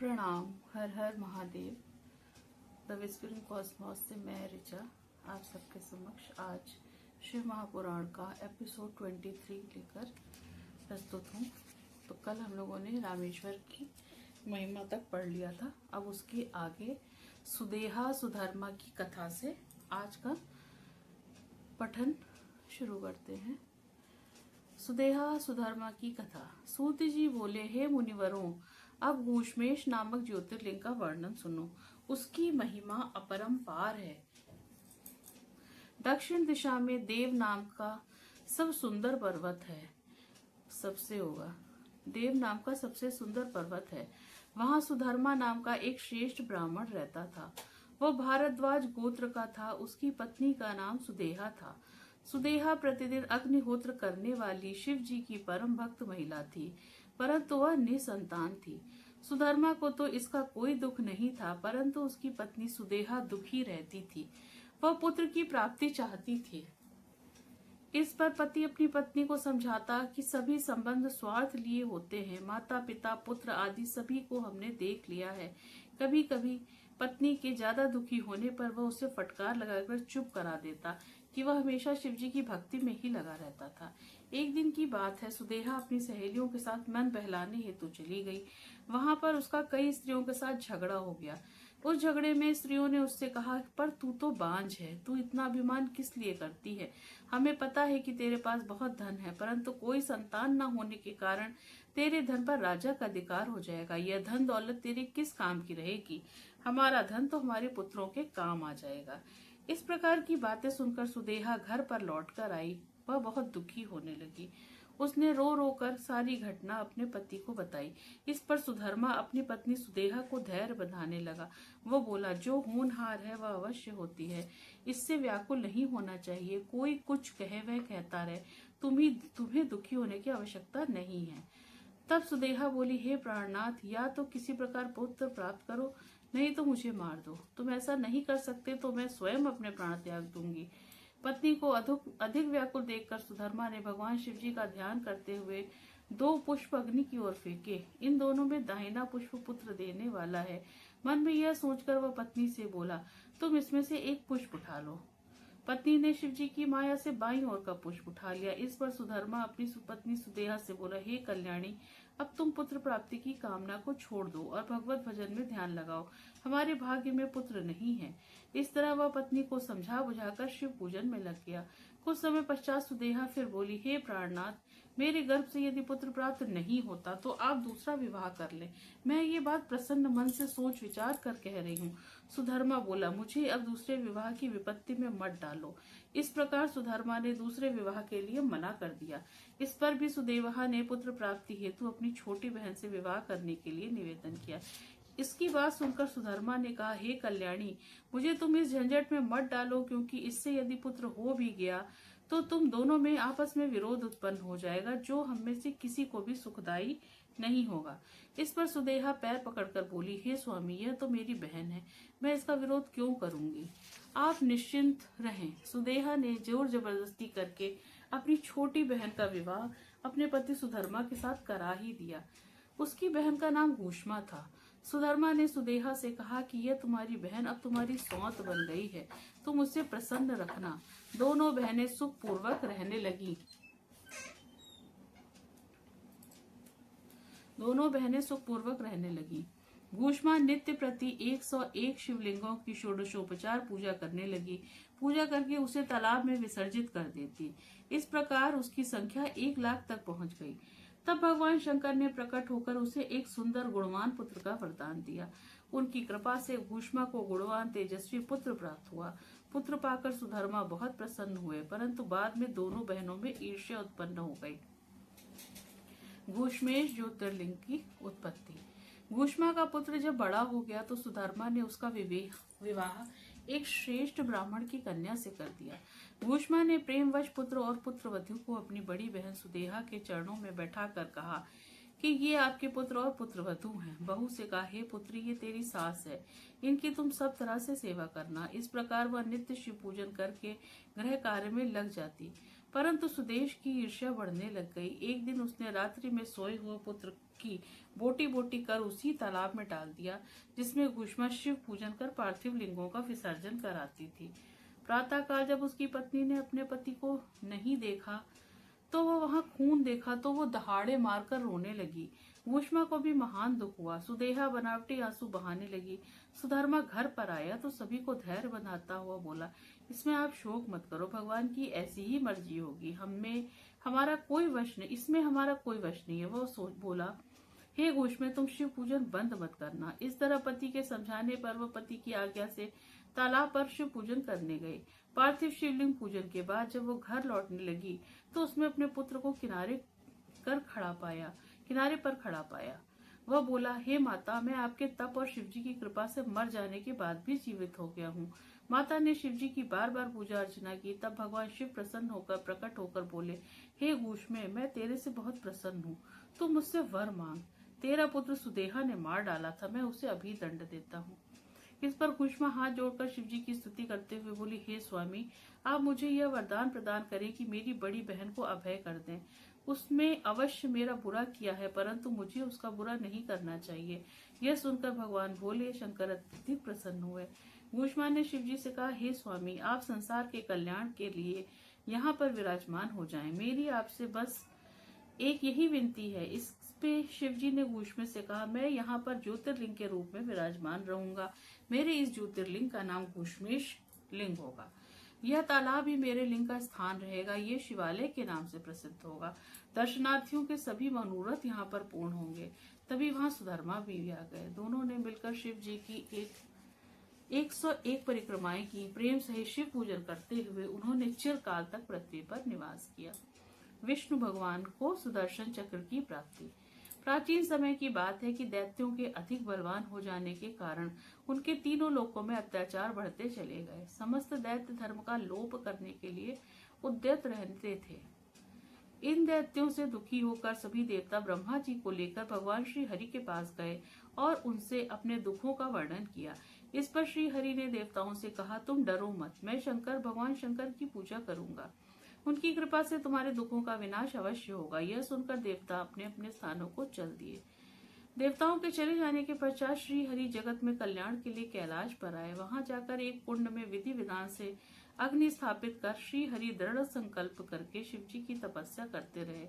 प्रणाम। हर हर Mahadev. The whispering Cosmos से मैं ऋचा आप सबके समक्ष आज शिव महापुराण का एपिसोड 23 लेकर प्रस्तुत हूँ। तो कल हम लोगों ने रामेश्वर की महिमा तक पढ़ लिया था। अब उसके आगे सुदेहा सुधर्मा की कथा से आज का पठन शुरू करते हैं। सुदेहा सुधर्मा की कथा। सूत जी बोले, हे मुनिवरों, अब घूष्मेश नामक ज्योतिर्लिंग का वर्णन सुनो। उसकी महिमा अपरंपार है। दक्षिण दिशा में देव नाम का सब सुंदर पर्वत है। सबसे होगा देव नाम का सबसे सुंदर पर्वत है। वहां सुधर्मा नाम का एक श्रेष्ठ ब्राह्मण रहता था। वह भारद्वाज गोत्र का था। उसकी पत्नी का नाम सुदेहा था। सुदेहा प्रतिदिन अग्निहोत्र करने वाली शिव जी की परम भक्त महिला थी, परंतु वह निसंतान थी। सुधर्मा को तो इसका कोई दुख नहीं था, परंतु उसकी पत्नी सुदेहा दुखी रहती थी। वह पुत्र की प्राप्ति चाहती थी। इस पर पति अपनी पत्नी को समझाता कि सभी संबंध स्वार्थ लिए होते हैं। माता पिता पुत्र आदि सभी को हमने देख लिया है। कभी कभी पत्नी के ज्यादा दुखी होने पर वह उसे फटकार लगाकर चुप करा देता कि वह हमेशा शिवजी की भक्ति में ही लगा रहता था। एक दिन की बात है, सुदेहा अपनी सहेलियों के साथ मन बहलाने हेतु चली गई। वहां पर उसका कई स्त्रियों के साथ झगड़ा हो गया। उस झगड़े में स्त्रियों ने उससे कहा, पर तू तो बांझ है, तू इतना अभिमान किस लिए करती है? हमें पता है कि तेरे पास बहुत धन है, परंतु कोई संतान न होने के कारण तेरे धन पर राजा का अधिकार हो जाएगा। यह धन दौलत तेरे किस काम की रहेगी? हमारा धन तो हमारे पुत्रों के काम आ जाएगा। इस प्रकार की बातें सुनकर सुदेहा घर पर लौटकर आई। वह बहुत दुखी होने लगी। उसने रो रो कर सारी घटना अपने पति को बताई। इस पर सुधर्मा अपनी पत्नी सुदेहा को धैर्य बंधाने लगा। वो बोला, जो होनहार है वह अवश्य होती है, इससे व्याकुल नहीं होना चाहिए। कोई कुछ कहे वह कहता रहे, तुम्हें दुखी होने की आवश्यकता नहीं है। तब सुदेहा बोली, हे प्राणनाथ, या तो किसी प्रकार पुत्र प्राप्त करो, नहीं तो मुझे मार दो। तुम ऐसा नहीं कर सकते तो मैं स्वयं अपने प्राण त्याग दूंगी। पत्नी को अधिक व्याकुल देखकर सुधर्मा ने भगवान शिव जी का ध्यान करते हुए 2 पुष्प अग्नि की ओर फेंके। इन दोनों में दाहिना पुष्प पुत्र देने वाला है। मन में यह सोचकर वह पत्नी से बोला, तुम इसमें से एक पुष्प उठा लो। पत्नी ने शिव जी की माया से बाईं ओर का पुष्प उठा लिया। इस पर सुधर्मा अपनी पत्नी सुदेहा से बोला, हे कल्याणी, अब तुम पुत्र प्राप्ति की कामना को छोड़ दो और भगवत भजन में ध्यान लगाओ। हमारे भाग्य में पुत्र नहीं है। इस तरह वह पत्नी को समझा बुझाकर शिव पूजन में लग गया। कुछ समय पश्चात सुदेहा फिर बोली, हे प्राणनाथ, मेरे गर्भ से यदि पुत्र प्राप्त नहीं होता तो आप दूसरा विवाह कर ले। मैं ये बात प्रसन्न मन से सोच विचार कर कह रही हूँ। सुधर्मा बोला, मुझे अब दूसरे विवाह की विपत्ति में मत डालो। इस प्रकार सुधर्मा ने दूसरे विवाह के लिए मना कर दिया। इस पर भी सुदेहा ने पुत्र प्राप्ति हेतु अपनी छोटी बहन से विवाह करने के लिए निवेदन किया। इसकी बात सुनकर सुधर्मा ने कहा, हे कल्याणी, मुझे तुम इस झंझट में मत डालो, क्योंकि इससे यदि पुत्र हो भी गया तो तुम दोनों में आपस में विरोध उत्पन्न हो जाएगा, जो हम में से किसी को भी सुखदायी नहीं होगा। इस पर सुदेहा पैर पकड़कर बोली, हे स्वामी, यह तो मेरी बहन है, मैं इसका विरोध क्यों करूंगी? आप निश्चिंत रहें। सुदेहा ने जोर जबरदस्ती करके अपनी छोटी बहन का विवाह अपने पति सुधर्मा के साथ करा ही दिया। उसकी बहन का नाम घूष्मा था। सुधर्मा ने सुदेहा से कहा कि यह तुम्हारी बहन अब तुम्हारी सौंत बन गई है, तुम उसे प्रसन्न रखना। दोनों बहनें सुखपूर्वक रहने लगी। घूष्मा नित्य प्रति 101 शिवलिंगों की षोडशोपचार पूजा करने लगी। पूजा करके उसे तालाब में विसर्जित कर देती। इस प्रकार उसकी संख्या 1 लाख तक पहुंच गई। तब भगवान शंकर ने प्रकट होकर उसे एक सुंदर गुणवान पुत्र का वरदान दिया। उनकी कृपा से घूष्मा को गुणवान तेजस्वी पुत्र प्राप्त हुआ। पुत्र पाकर सुधर्मा बहुत प्रसन्न हुए, परंतु बाद में दोनों बहनों में ईर्ष्या उत्पन्न हो गई। घूष्मेश ज्योतिर्लिंग की उत्पत्ति। घूष्मा का पुत्र जब बड़ा हो गया तो सुधर्मा ने उसका विवाह एक श्रेष्ठ ब्राह्मण की कन्या से कर दिया। घूष्मा ने प्रेमवश पुत्र और पुत्रवधू को अपनी बड़ी बहन सुदेहा के चरणों में बैठाकर कहा कि ये आपके पुत्र और पुत्रवधू हैं। बहू से कहा, हे पुत्री, ये तेरी सास है, इनकी तुम सब तरह से सेवा करना। इस प्रकार वह नित्य शिव पूजन करके गृह कार्य में लग जाती। परंतु सुदेश की ईर्ष्या बढ़ने लग गई। एक दिन उसने रात्रि में सोए हुए पुत्र की बोटी बोटी कर उसी तालाब में डाल दिया जिसमें घुष्मा शिव पूजन कर पार्थिव लिंगों का विसर्जन कराती थी। प्रातःकाल जब उसकी पत्नी ने अपने पति को नहीं देखा तो वो वहां खून देखा तो वो दहाड़े मारकर रोने लगी। घुष्मा को भी महान दुख हुआ। सुदेहा बनावटी आंसू बहाने लगी। सुधर्मा घर पर आया तो सभी को धैर्य बंधाता हुआ बोला, इसमें आप शोक मत करो, भगवान की ऐसी ही मर्जी होगी, हमें हमारा कोई वश नहीं, इसमें हमारा कोई वश नहीं है। वो सोच बोला, हे घुष्मे, तुम शिव पूजन बंद मत करना। इस तरह पति के समझाने पर वो पति की आज्ञा से तालाब पर शिव पूजन करने गई। पार्थिव शिवलिंग पूजन के बाद जब वो घर लौटने लगी तो उसमें अपने पुत्र को किनारे पर खड़ा पाया। वह बोला, हे माता, मैं आपके तप और शिवजी की कृपा से मर जाने के बाद भी जीवित हो गया हूँ। माता ने शिवजी की बार बार पूजा अर्चना की। तब भगवान शिव प्रसन्न होकर प्रकट होकर बोले, हे घुष्मे, मैं तेरे से बहुत प्रसन्न हूँ, तू मुझसे वर मांग। तेरा पुत्र सुदेहा ने मार डाला था, मैं उसे अभी दंड देता हूँ। इस पर घुष्मा हाथ जोड़कर शिवजी की स्तुति करते हुए बोली, हे स्वामी, आप मुझे यह वरदान प्रदान करें कि मेरी बड़ी बहन को अभय कर दें। उसने अवश्य मेरा बुरा किया है, परंतु मुझे उसका बुरा नहीं करना चाहिए। यह सुनकर भगवान भोले शंकर अत्यधिक प्रसन्न हुए। घुष्मा ने शिवजी से कहा, हे स्वामी, आप संसार के कल्याण के लिए यहाँ पर विराजमान हो जाएं। मेरी आपसे बस एक यही विनती है। इस पे शिवजी ने घुष्मे से कहा, मैं यहाँ पर ज्योतिर्लिंग के रूप में विराजमान रहूंगा। मेरे इस ज्योतिर्लिंग का नाम घुष्मेश लिंग होगा। यह तालाब ही मेरे लिंग का स्थान रहेगा। ये शिवालय के नाम से प्रसिद्ध होगा। दर्शनार्थियों के सभी मनोरथ यहाँ पर पूर्ण होंगे। तभी वहां सुधर्मा भी आ गए। दोनों ने मिलकर शिव जी की 101 परिक्रमाएं की। प्रेम सहित शिव पूजन करते हुए उन्होंने चिरकाल तक पृथ्वी पर निवास किया। विष्णु भगवान को सुदर्शन चक्र की प्राप्ति। प्राचीन समय की बात है कि दैत्यों के अधिक बलवान हो जाने के कारण उनके तीनों लोकों में अत्याचार बढ़ते चले गए। समस्त दैत्य धर्म का लोप करने के लिए उद्यत रहते थे। इन दैत्यों से दुखी होकर सभी देवता ब्रह्मा जी को लेकर भगवान श्री हरि के पास गए और उनसे अपने दुखों का वर्णन किया। इस पर श्री हरि ने देवताओं से कहा, तुम डरो मत, मैं भगवान शंकर की पूजा करूंगा। उनकी कृपा से तुम्हारे दुखों का विनाश अवश्य होगा। यह सुनकर देवता अपने अपने स्थानों को चल दिए। देवताओं के चले जाने के पश्चात श्री हरि जगत में कल्याण के लिए कैलाश पर आए। वहां जाकर एक कुंड में विधि विधान से अग्नि स्थापित कर श्री हरि दृढ़ संकल्प करके शिव जी की तपस्या करते रहे।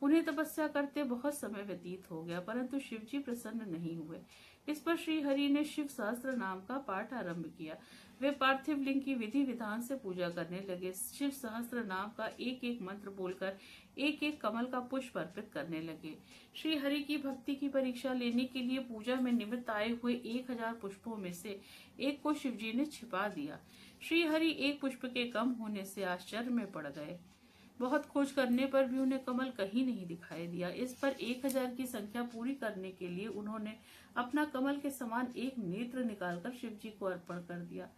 उन्हें तपस्या करते बहुत समय व्यतीत हो गया, परंतु शिव जी प्रसन्न नहीं हुए। इस पर श्री हरि ने शिव सहस्त्र नाम का पाठ आरंभ किया। वे पार्थिव लिंग की विधि विधान से पूजा करने लगे। शिव सहस्त्र नाम का एक एक मंत्र बोलकर एक एक कमल का पुष्प अर्पित करने लगे। श्री हरि की भक्ति की परीक्षा लेने के लिए पूजा में निमित्त आए हुए 1000 पुष्पों में से एक को शिवजी ने छिपा दिया। श्री हरि एक पुष्प के कम होने से आश्चर्य में पड़ गए। बहुत खोज करने पर भी उन्हें कमल कहीं नहीं दिखाई दिया। इस पर 1000 की संख्या पूरी करने के लिए उन्होंने अपना कमल के समान एक नेत्र निकालकर शिवजी को अर्पण कर दिया।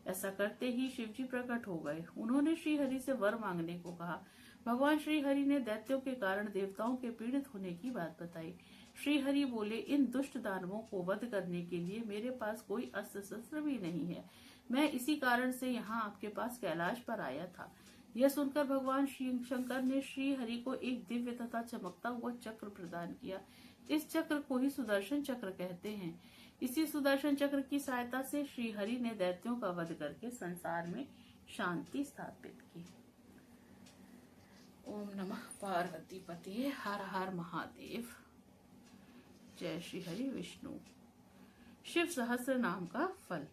ऐसा करते ही शिवजी प्रकट हो गए। उन्होंने श्री हरि से वर मांगने को कहा। भगवान श्री हरि ने दैत्यों के कारण देवताओं के पीड़ित होने की बात बताई। श्री हरि बोले, इन दुष्ट दानवों को वध करने के लिए मेरे पास कोई अस्त्र शस्त्र भी नहीं है। मैं इसी कारण से यहाँ आपके पास कैलाश पर आया था। यह सुनकर भगवान शंकर ने श्री हरि को एक दिव्य तथा चमकता हुआ चक्र प्रदान किया। इस चक्र को ही सुदर्शन चक्र कहते हैं। इसी सुदर्शन चक्र की सहायता से श्री हरि ने दैत्यों का वध करके संसार में शांति स्थापित की। ओम नमः पार्वती पते, हर हर महादेव। जय श्री हरि विष्णु। शिव सहस्त्र नाम का फल।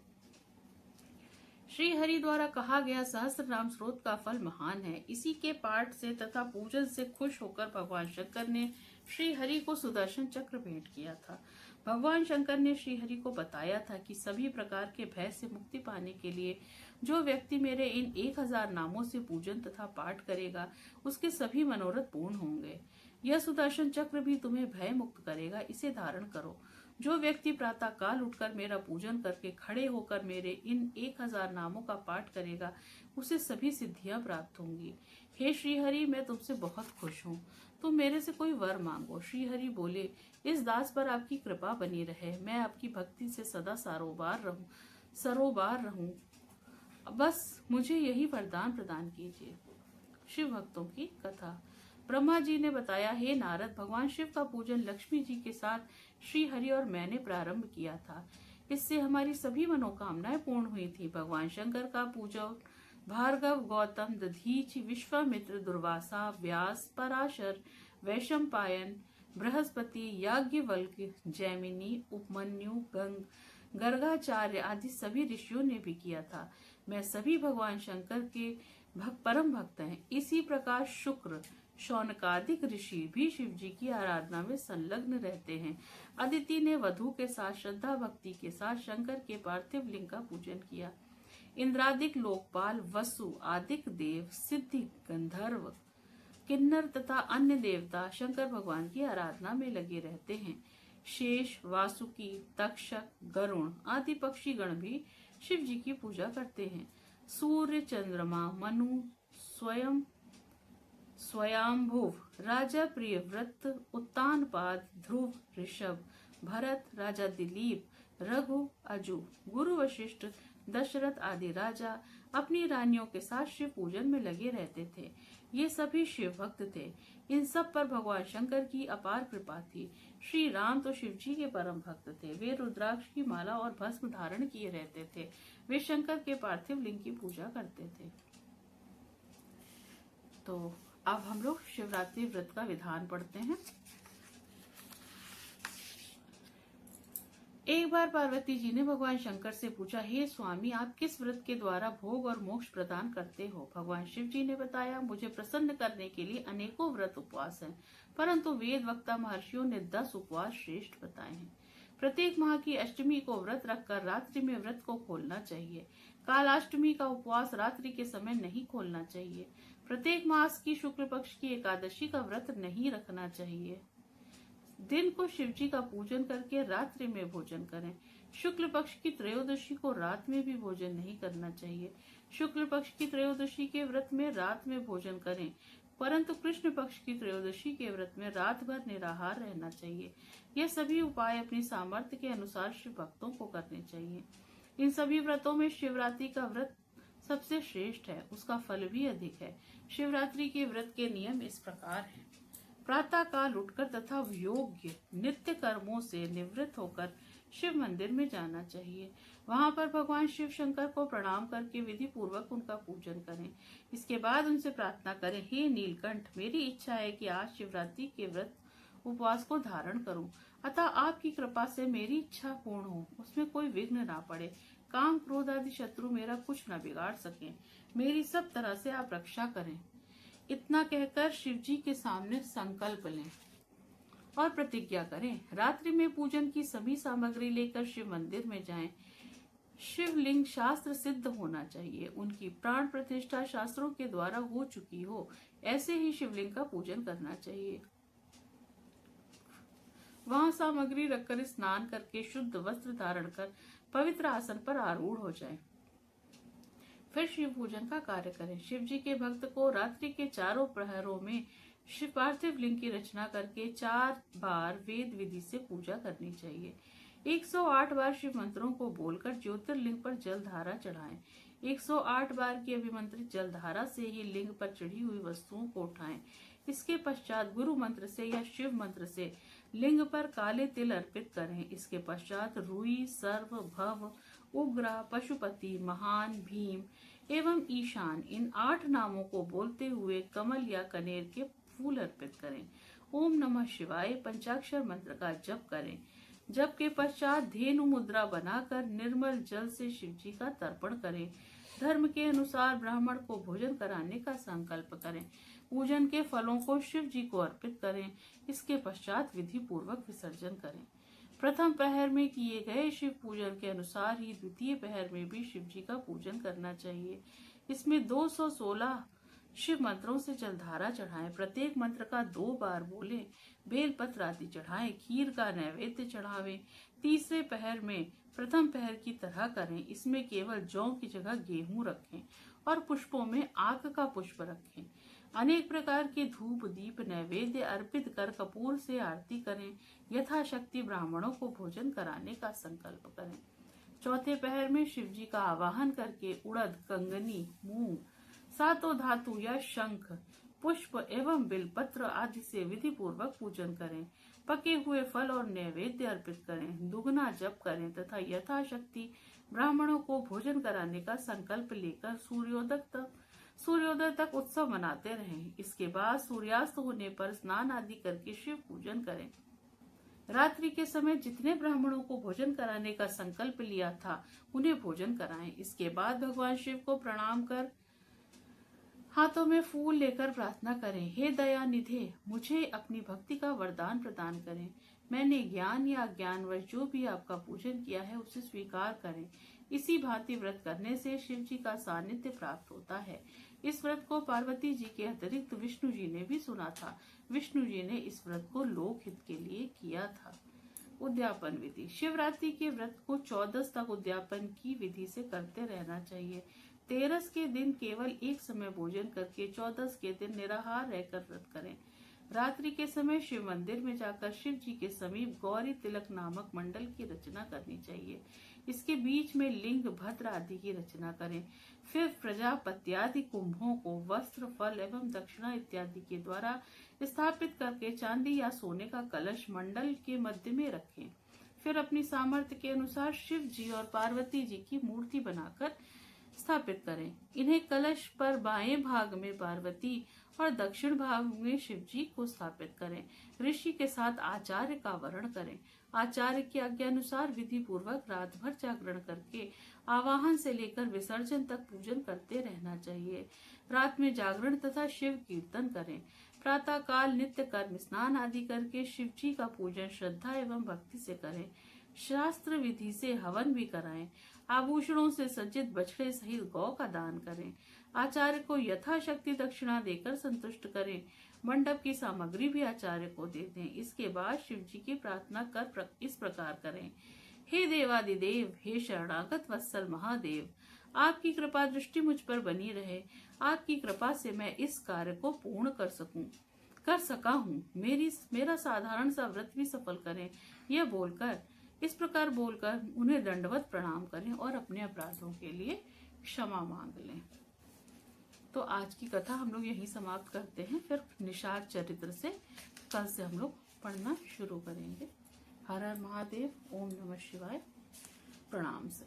श्री हरि द्वारा कहा गया सहस्त्र नाम स्रोत का फल महान है। इसी के पाठ से तथा पूजन से खुश होकर भगवान शंकर ने श्री हरि को सुदर्शन चक्र भेंट किया था। भगवान शंकर ने श्री हरि को बताया था कि सभी प्रकार के भय से मुक्ति पाने के लिए जो व्यक्ति मेरे इन 1000 नामों से पूजन तथा पाठ करेगा उसके सभी मनोरथ पूर्ण होंगे। यह सुदर्शन चक्र भी तुम्हें भय मुक्त करेगा, इसे धारण करो। जो व्यक्ति प्रातः काल उठकर मेरा पूजन करके खड़े होकर मेरे इन 1000 नामों का पाठ करेगा उसे सभी सिद्धियां प्राप्त होंगी। हे श्री हरि, मैं तुमसे बहुत खुश हूँ, तुम मेरे से कोई वर मांगो। श्री हरि बोले, इस दास पर आपकी कृपा बनी रहे, मैं आपकी भक्ति से सदा सरोबार रहूं, बस मुझे यही वरदान प्रदान कीजिए। शिव भक्तों की कथा। ब्रह्मा जी ने बताया, हे नारद, भगवान शिव का पूजन लक्ष्मी जी के साथ श्री हरि और मैंने प्रारंभ किया था। इससे हमारी सभी मनोकामनाएं पूर्ण हुई थी। भगवान शंकर का पूजन भार्गव, गौतम, दधीचि, विश्वामित्र, दुर्वासा, व्यास, पराशर, वैशंपायन, बृहस्पति, याज्ञवल्क्य, जैमिनी, उपमन्यु, गर्गाचार्य आदि सभी ऋषियों ने भी किया था। मैं सभी भगवान शंकर के परम भक्त हैं। इसी प्रकार शुक्र, शौनकादिक ऋषि भी शिव जी की आराधना में संलग्न रहते हैं। अदिति ने वधु के साथ श्रद्धा भक्ति के साथ शंकर के पार्थिव लिंग का पूजन किया। इंद्रादिक लोकपाल, वसु आदिक देव, सिद्धि, गंधर्व, किन्नर तथा अन्य देवता शंकर भगवान की आराधना में लगे रहते हैं। शेष, वासुकी, तक्षक, गरुण आदि पक्षी गण भी शिव जी की पूजा करते हैं। सूर्य, चंद्रमा, मनु, स्वयंभुव, राजा प्रियव्रत, उत्तानपाद, ध्रुव, ऋषभ, भरत, राजा दिलीप, रघु, अजु, गुरु वशिष्ठ, दशरथ आदि राजा अपनी रानियों के साथ शिव पूजन में लगे रहते थे। ये सभी शिव भक्त थे। इन सब पर भगवान शंकर की अपार कृपा थी। श्री राम तो शिव जी के परम भक्त थे। वे रुद्राक्ष की माला और भस्म धारण किए रहते थे। वे शंकर के पार्थिव लिंग की पूजा करते थे। तो अब हम लोग शिवरात्रि व्रत का विधान पढ़ते हैं। एक बार पार्वती जी ने भगवान शंकर से पूछा, हे स्वामी, आप किस व्रत के द्वारा भोग और मोक्ष प्रदान करते हो? भगवान शिव जी ने बताया, मुझे प्रसन्न करने के लिए अनेकों व्रत उपवास हैं, परंतु वेद वक्ता महर्षियों ने 10 उपवास श्रेष्ठ बताए हैं। प्रत्येक माह की अष्टमी को व्रत रखकर रात्रि में व्रत को खोलना चाहिए। कालाष्टमी का उपवास रात्रि के समय नहीं खोलना चाहिए। प्रत्येक मास की शुक्ल पक्ष की एकादशी का व्रत नहीं रखना चाहिए। दिन को शिव जी का पूजन करके रात्रि में भोजन करें। शुक्ल पक्ष की त्रयोदशी को रात में भी भोजन नहीं करना चाहिए। शुक्ल पक्ष की त्रयोदशी के व्रत में रात में भोजन करें, परंतु कृष्ण पक्ष की त्रयोदशी के व्रत में रात भर निराहार रहना चाहिए। यह सभी उपाय अपनी सामर्थ्य के अनुसार शिव भक्तों को करने चाहिए। इन सभी व्रतों में शिवरात्रि का व्रत सबसे श्रेष्ठ है, उसका फल भी अधिक है। शिवरात्रि के व्रत के नियम इस प्रकार हैं। प्रातः काल उठकर तथा योग्य नित्य कर्मों से निवृत्त होकर शिव मंदिर में जाना चाहिए। वहां पर भगवान शिव शंकर को प्रणाम करके विधि पूर्वक उनका पूजन करें। इसके बाद उनसे प्रार्थना करें, हे नीलकंठ, मेरी इच्छा है कि आज शिवरात्रि के व्रत उपवास को धारण करूं, अतः आपकी कृपा से मेरी इच्छा पूर्ण हो, उसमें कोई विघ्न ना पड़े, काम क्रोध आदि शत्रु मेरा कुछ न बिगाड़ सके, मेरी सब तरह से आप रक्षा करें। इतना कहकर शिव जी के सामने संकल्प लें और प्रतिज्ञा करें। रात्रि में पूजन की सभी सामग्री लेकर शिव मंदिर में जाएं। शिवलिंग शास्त्र सिद्ध होना चाहिए, उनकी प्राण प्रतिष्ठा शास्त्रों के द्वारा हो चुकी हो, ऐसे ही शिवलिंग का पूजन करना चाहिए। वहां सामग्री रखकर स्नान करके शुद्ध वस्त्र धारण कर पवित्र आसन पर आरूढ़ हो जाएं। फिर शिव पूजन का कार्य करें। शिव जी के भक्त को रात्रि के चारों प्रहरों में शिव पार्थिव लिंग की रचना करके 4 बार वेद विधि से पूजा करनी चाहिए। 108 बार शिव मंत्रों को बोलकर ज्योतिर्लिंग पर जलधारा चढ़ाएं। 108 बार की अभिमंत्रित जलधारा से ही लिंग पर चढ़ी हुई वस्तुओं को उठाएं। इसके पश्चात गुरु मंत्र से या शिव मंत्र से लिंग पर काले तिल अर्पित करें। इसके पश्चात रुई, सर्व, भव, उग्रा, पशुपति, महान, भीम एवं ईशान इन 8 नामों को बोलते हुए कमल या कनेर के फूल अर्पित करें। ओम नमः शिवाय पंचाक्षर मंत्र का जप करें। जप के पश्चात धेनु मुद्रा बनाकर निर्मल जल से शिव जी का तर्पण करें। धर्म के अनुसार ब्राह्मण को भोजन कराने का संकल्प करें। पूजन के फलों को शिव जी को अर्पित करें। इसके पश्चात विधि पूर्वक विसर्जन करें। प्रथम पहर में किए गए शिव पूजन के अनुसार ही द्वितीय पहर में भी शिव जी का पूजन करना चाहिए। इसमें 216 शिव मंत्रों से जलधारा चढ़ाएं। प्रत्येक मंत्र का 2 बार बोलें। बेलपत्र आदि चढ़ाएं। खीर का नैवेद्य चढ़ावें। तीसरे पहर में प्रथम पहर की तरह करें। इसमें केवल जौ की जगह गेहूं रखें और पुष्पों में आक का पुष्प रखें। अनेक प्रकार के धूप दीप नैवेद्य अर्पित कर कपूर से आरती करें। यथाशक्ति ब्राह्मणों को भोजन कराने का संकल्प करें। चौथे पहर में शिव जी का आवाहन करके उड़द, कंगनी, मूंग, सातों धातु या शंख, पुष्प एवं बिलपत्र आदि से विधि पूर्वक पूजन करें। पके हुए फल और नैवेद्य अर्पित करें। दुगना जप करें तथा यथाशक्ति ब्राह्मणों को भोजन कराने का संकल्प लेकर सूर्योदय तक उत्सव मनाते रहें। इसके बाद सूर्यास्त होने पर स्नान आदि करके शिव पूजन करें। रात्रि के समय जितने ब्राह्मणों को भोजन कराने का संकल्प लिया था उन्हें भोजन कराएं। इसके बाद भगवान शिव को प्रणाम कर हाथों में फूल लेकर प्रार्थना करें, हे दया निधे, मुझे अपनी भक्ति का वरदान प्रदान करें। मैंने ज्ञान या अज्ञानवश जो भी आपका पूजन किया है उसे स्वीकार करें। इसी भांति व्रत करने से शिव जी का सानिध्य प्राप्त होता है। इस व्रत को पार्वती जी के अतिरिक्त विष्णु जी ने भी सुना था। विष्णु जी ने इस व्रत को लोक हित के लिए किया था। उद्यापन विधि। शिवरात्रि के व्रत को 14 तक उद्यापन की विधि से करते रहना चाहिए। 13 के दिन केवल एक समय भोजन करके 14 के दिन निराहार रहकर व्रत करें। रात्रि के समय शिव मंदिर में जाकर शिव जी के समीप गौरी तिलक नामक मंडल की रचना करनी चाहिए। इसके बीच में लिंग भद्र आदि की रचना करें। फिर प्रजापत्यादि कुंभों को वस्त्र, फल एवं दक्षिणा इत्यादि के द्वारा स्थापित करके चांदी या सोने का कलश मंडल के मध्य में रखें। फिर अपनी सामर्थ्य के अनुसार शिव जी और पार्वती जी की मूर्ति बनाकर स्थापित करें। इन्हें कलश पर बाएं भाग में पार्वती और दक्षिण भाग में शिव जी को स्थापित करें। ऋषि के साथ आचार्य का वरण करें। आचार्य की आज्ञा अनुसार विधि पूर्वक रात भर जागरण करके आवाहन से लेकर विसर्जन तक पूजन करते रहना चाहिए। रात में जागरण तथा शिव कीर्तन करें। प्रातः काल नित्य कर्म स्नान आदि करके शिव जी का पूजन श्रद्धा एवं भक्ति से करें। शास्त्र विधि से हवन भी कराएं। आभूषणों से सज्जित बछड़े सहित गौ का दान करें। आचार्य को यथाशक्ति दक्षिणा देकर संतुष्ट करें। मंडप की सामग्री भी आचार्य को दे दें। इसके बाद शिव जी की प्रार्थना कर इस प्रकार करें, हे देवादिदेव, हे शरणागत वत्सल महादेव, आपकी कृपा दृष्टि मुझ पर बनी रहे। आपकी कृपा से मैं इस कार्य को पूर्ण कर सका हूँ। मेरा साधारण सा व्रत भी सफल करें। इस प्रकार बोलकर उन्हें दंडवत प्रणाम करें और अपने अपराधों के लिए क्षमा मांग लें। तो आज की कथा हम लोग यहीं समाप्त करते हैं। फिर निषाद चरित्र से कल से हम लोग पढ़ना शुरू करेंगे। हर हर महादेव। ओम नमः शिवाय। प्रणाम से।